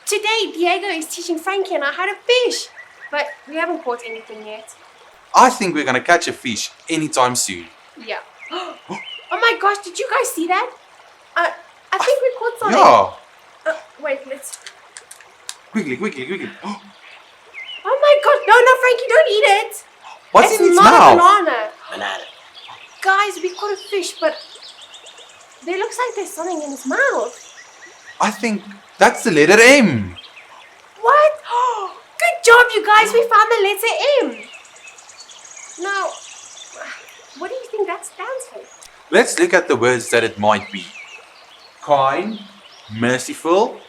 Today, Diego is teaching Frankie and I how to fish, but we haven't caught anything yet. I think we're gonna catch a fish anytime soon. Yeah. Oh my gosh, did you guys see that? I think we caught something. Yeah. Wait, let's... Quickly. Oh my god, no, Frankie, don't eat it. What's in its not mouth? a banana. Banana. Guys, we caught a fish, but there looks like there's something in its mouth. I think that's the letter M. What? Good job, you guys. We found the letter M. Now, what do you think that stands for? Let's look at the words that it might be. Kind, merciful,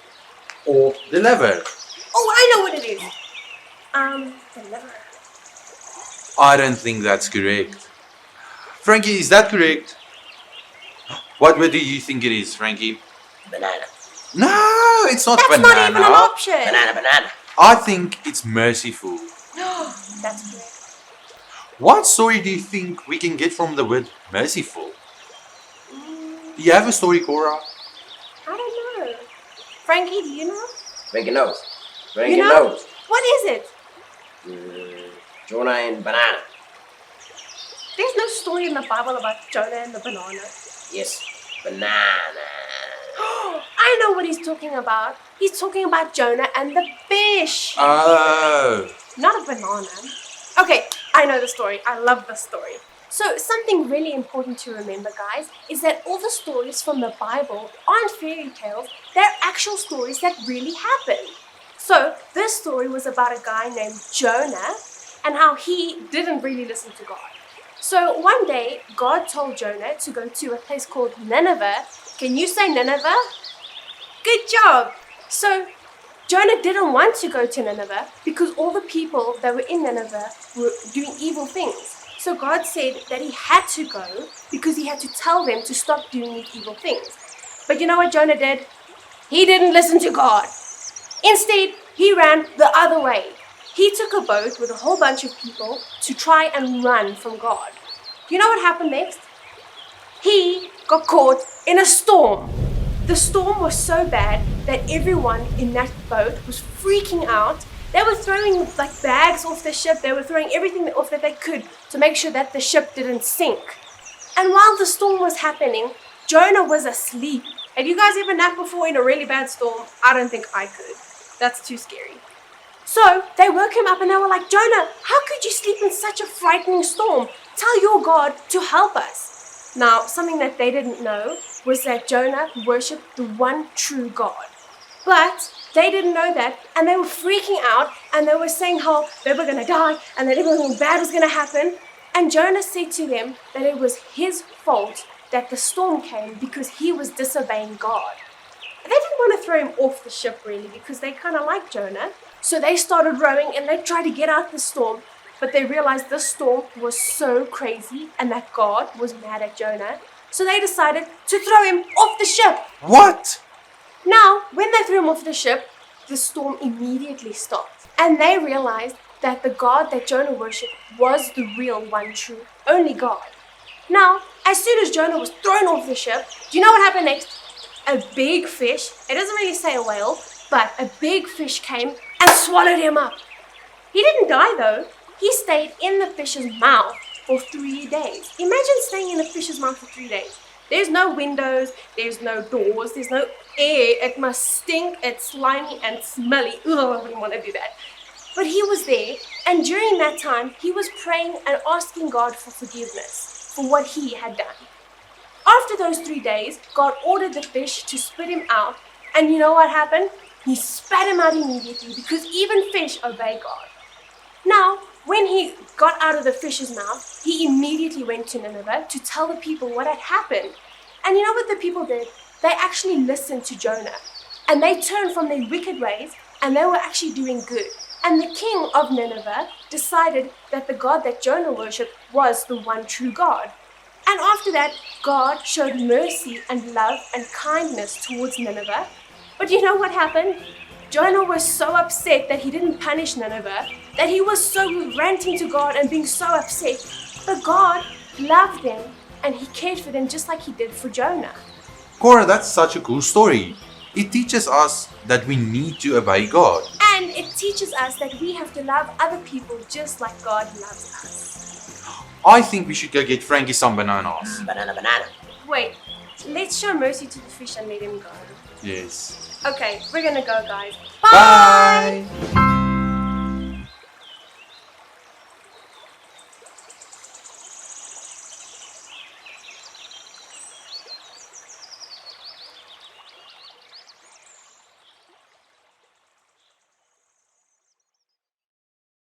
or deliver. Oh, I know what it is. Deliver. I don't think that's correct. Frankie, is that correct? What word do you think it is, Frankie? Banana. No, it's not That's banana. not even an option. Banana. I think it's merciful. That's correct. What story do you think we can get from the word merciful? Do you have a story, Cora? I don't know. Frankie, do you know? Frankie knows. You know? What is it? Jonah and banana. There's no story in the Bible about Jonah and the banana. Yes, banana. I know what he's talking about. He's talking about Jonah and the fish. Oh. Not a banana. Okay, I know the story. I love the story. So something really important to remember, guys, is that all the stories from the Bible aren't fairy tales. They're actual stories that really happened. So this story was about a guy named Jonah and how he didn't really listen to God. So one day, God told Jonah to go to a place called Nineveh. Can you say Nineveh? Good job. So Jonah didn't want to go to Nineveh because all the people that were in Nineveh were doing evil things. So God said that he had to go because he had to tell them to stop doing these evil things. But you know what Jonah did? He didn't listen to God. Instead, he ran the other way. He took a boat with a whole bunch of people to try and run from God. You know what happened next? He got caught in a storm. The storm was so bad that everyone in that boat was freaking out. They were throwing like bags off the ship. They were throwing everything off that they could to make sure that the ship didn't sink. And while the storm was happening, Jonah was asleep. Have you guys ever napped before in a really bad storm? I don't think I could. That's too scary. So they woke him up and they were like, Jonah, how could you sleep in such a frightening storm? Tell your God to help us. Now, something that they didn't know was that Jonah worshipped the one true God. But they didn't know that, and they were freaking out, and they were saying how they were going to die, and that everything bad was going to happen. And Jonah said to them that it was his fault that the storm came because he was disobeying God. They didn't want to throw him off the ship, really, because they kind of liked Jonah. So they started rowing, and they tried to get out the storm, but they realized this storm was so crazy, and that God was mad at Jonah. So they decided to throw him off the ship. What? Now, when they threw him off the ship, the storm immediately stopped. And they realized that the God that Jonah worshipped was the real one true, only God. Now, as soon as Jonah was thrown off the ship, do you know what happened next? A big fish, it doesn't really say a whale, but a big fish came and swallowed him up. He didn't die though. He stayed in the fish's mouth for 3 days. Imagine staying in a fish's mouth for 3 days. There's no windows, there's no doors, there's no air. It must stink, it's slimy and smelly. Ugh, I wouldn't want to do that. But he was there, and during that time, he was praying and asking God for forgiveness for what he had done. After those 3 days, God ordered the fish to spit him out, and you know what happened? He spat him out immediately because even fish obey God. Now, when he got out of the fish's mouth, he immediately went to Nineveh to tell the people what had happened. And you know what the people did? They actually listened to Jonah. And they turned from their wicked ways, and they were actually doing good. And the king of Nineveh decided that the God that Jonah worshipped was the one true God. And after that, God showed mercy and love and kindness towards Nineveh. But you know what happened? Jonah was so upset that he didn't punish Nineveh, that he was so ranting to God and being so upset. But God loved them and he cared for them just like he did for Jonah. Cora, that's such a cool story. It teaches us that we need to obey God. And it teaches us that we have to love other people just like God loves us. I think we should go get Frankie some bananas. Banana. Wait, let's show mercy to the fish and let him go. Yes. Okay, we're gonna go, guys. Bye.